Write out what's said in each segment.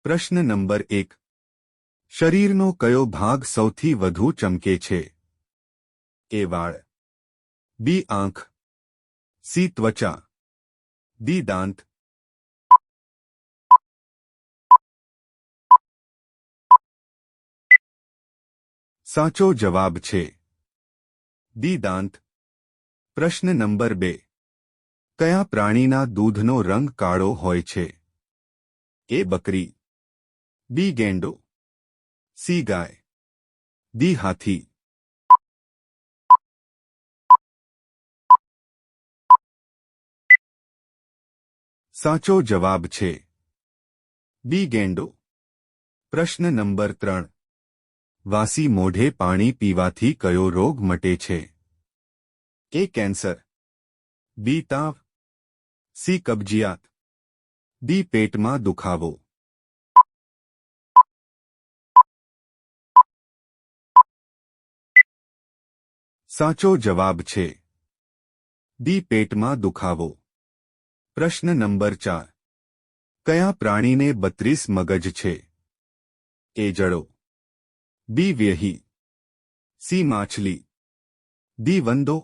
પ્રશ્ન નંબર 1. શરીરનો કયો ભાગ સૌથી વધુ ચમકે છે? એ વાળ, બી આંખ, સી ત્વચા, ડી દાંત. સાચો જવાબ છે ડી દાંત. પ્રશ્ન નંબર 2. કયા પ્રાણીના દૂધનો રંગ કાળો હોય છે? એ બકરી, બી ગેંડો, સી ગાય, ડી હાથી. સાચો જવાબ છે બી ગેંડો. પ્રશ્ન નંબર 3. વાસી મોઢે પાણી પીવાથી કયો રોગ મટે છે? એ કેન્સર, બી તાવ, સી કબજિયાત, ડી પેટમાં દુખાવો. સાચો જવાબ છે ડી પેટમાં દુખાવો. પ્રશ્ન નંબર 4. કયા પ્રાણીને 32 મગજ છે? એ જડો, બી વ્યહી, સી માછલી, ડી વંદો.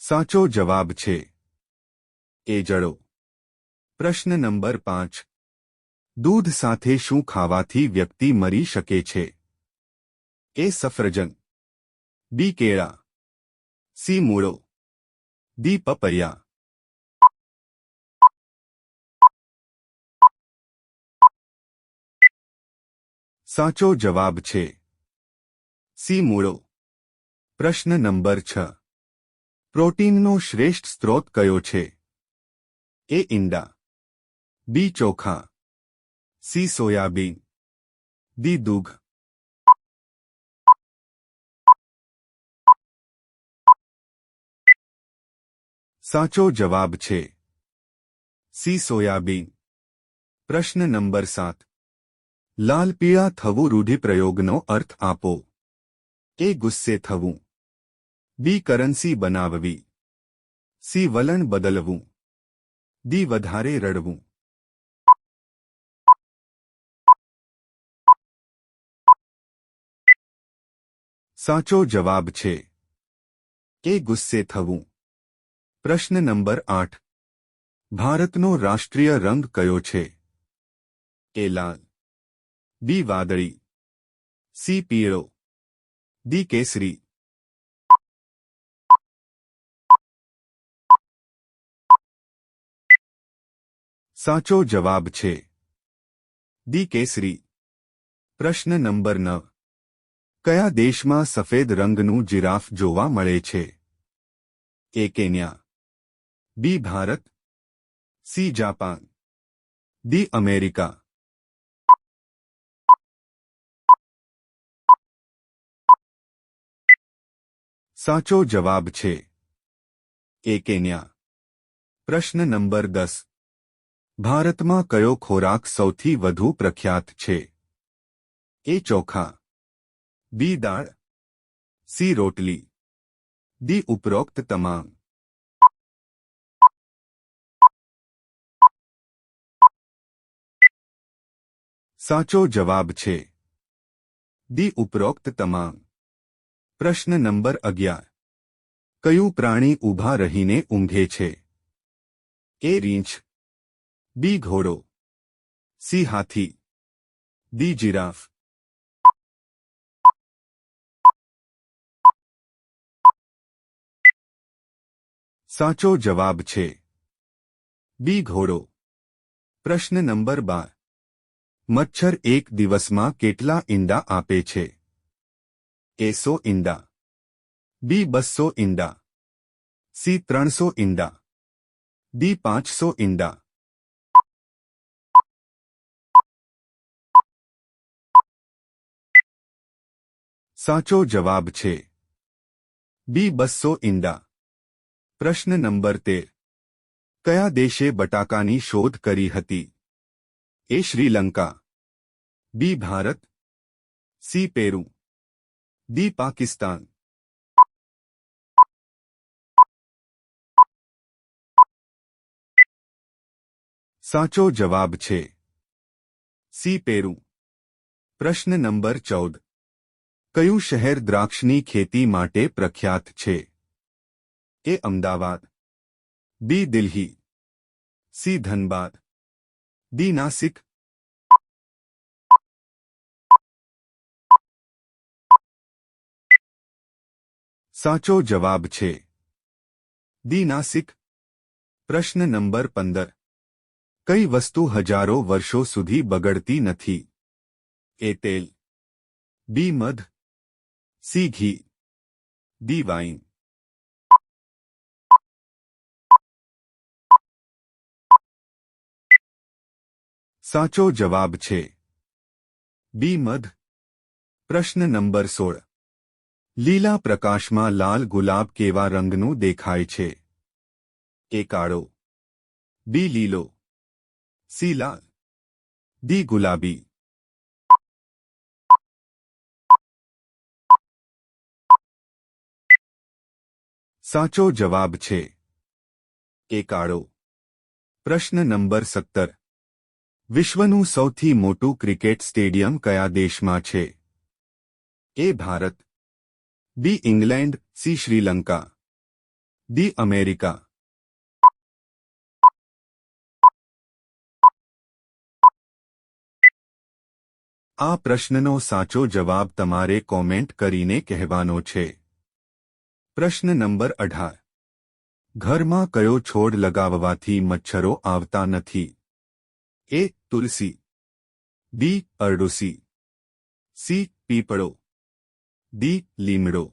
સાચો જવાબ છે એ જડો. પ્રશ્ન નંબર 5. દૂધ સાથે શું ખાવાથી વ્યક્તિ મરી શકે છે? એ સફરજન, બી કેળા, સી મૂળો, ડી પપૈયા. સાચો જવાબ છે સી મૂળો. પ્રશ્ન નંબર 6. પ્રોટીનનો શ્રેષ્ઠ સ્ત્રોત કયો છે? એ ઈંડા, બી ચોખા, સી સોયાબીન, ડી દૂધ. સાચો જવાબ છે સી સોયાબીન. પ્રશ્ન નંબર 7. લાલ પીળા થવું રૂઢિપ્રયોગનો અર્થ આપો. એ ગુસ્સે થવું, બી કરન્સી બનાવવી, સી વલણ બદલવું, ડી વધારે રડવું. સાચો જવાબ છે એ ગુસ્સે થવું. પ્રશ્ન નંબર 8. ભારતનો રાષ્ટ્રીય રંગ કયો છે? એ લાલ, બી વાદળી, સી પીળો, ડી કેસરી. સાચો જવાબ છે ડી કેસરી. પ્રશ્ન નંબર 9. કયા દેશમાં સફેદ રંગનું જિરાફ જોવા મળે છે? A Kenya, B Bharat, C Japan, D America. સાચો જવાબ છે એ કેન્યા. પ્રશ્ન નંબર 10. ભારતમાં કયો ખોરાક સૌથી વધુ પ્રખ્યાત છે? એ ચોખા, બી દાળ, સી રોટલી, ડી ઉપરોક્ત તમામ. સાચો જવાબ છે ડી ઉપરોક્ત તમામ. પ્રશ્ન નંબર 11. કયું પ્રાણી ઊભા રહીને ઊંઘે છે? એ રીંછ, બી ઘોડો, સી હાથી, ડી જીરાફ. સાચો જવાબ છે બી ઘોડો. પ્રશ્ન નંબર 12. મચ્છર એક દિવસમાં કેટલા ઈંડા આપે છે? એ 100 ઈંડા, બી 200 ઈંડા, સી 300 ઈંડા, ડી 500 ઈંડા. સાચો જવાબ છે બી 200 ઈંડા. પ્રશ્ન નંબર 13. કયા દેશે બટાકાની શોધ કરી હતી? A Sri Lanka, B Bharat, C Peru, D Pakistan. સાચો જવાબ છે સી પેરુ. પ્રશ્ન નંબર 14. કયું શહેર દ્રાક્ષની ખેતી માટે પ્રખ્યાત છે? એ અમદાવાદ, બી દિલ્હી, સી ધનબાદ, ડી નાસિક. સાચો જવાબ છે ડી નાસિક. પ્રશ્ન નંબર 15. કઈ વસ્તુ હજારો વર્ષો સુધી બગડતી નથી? એ તેલ, બી મધ, સી ઘી, ડી વાઇન. સાચો જવાબ છે બી મધ. પ્રશ્ન નંબર 16. લીલા પ્રકાશમાં લાલ ગુલાબ કેવા રંગનું દેખાય છે? એ કાળો, બી લીલો, સી લાલ, ડી ગુલાબી. સાચો જવાબ છે એ કાળો. પ્રશ્ન નંબર 17. વિશ્વનું સૌથી મોટું ક્રિકેટ સ્ટેડિયમ કયા દેશમાં છે? A Bharat, B England, C Sri Lanka, D America. આ પ્રશ્નનો સાચો જવાબ તમારે કોમેન્ટ કરીને કહેવાનો છે. પ્રશ્ન નંબર 18. ઘરમાં કયો છોડ લગાવવાથી મચ્છરો આવતા નથી? એ તુલસી, બી અરડુસી, સી પીપળો, ડી લીમડો.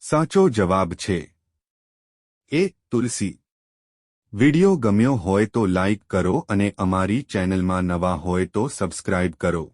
સાચો જવાબ છે એ તુલસી. વિડિયો ગમ્યો હોય તો લાઇક કરો અને અમારી ચેનલમાં નવા હોય તો સબસ્ક્રાઇબ કરો.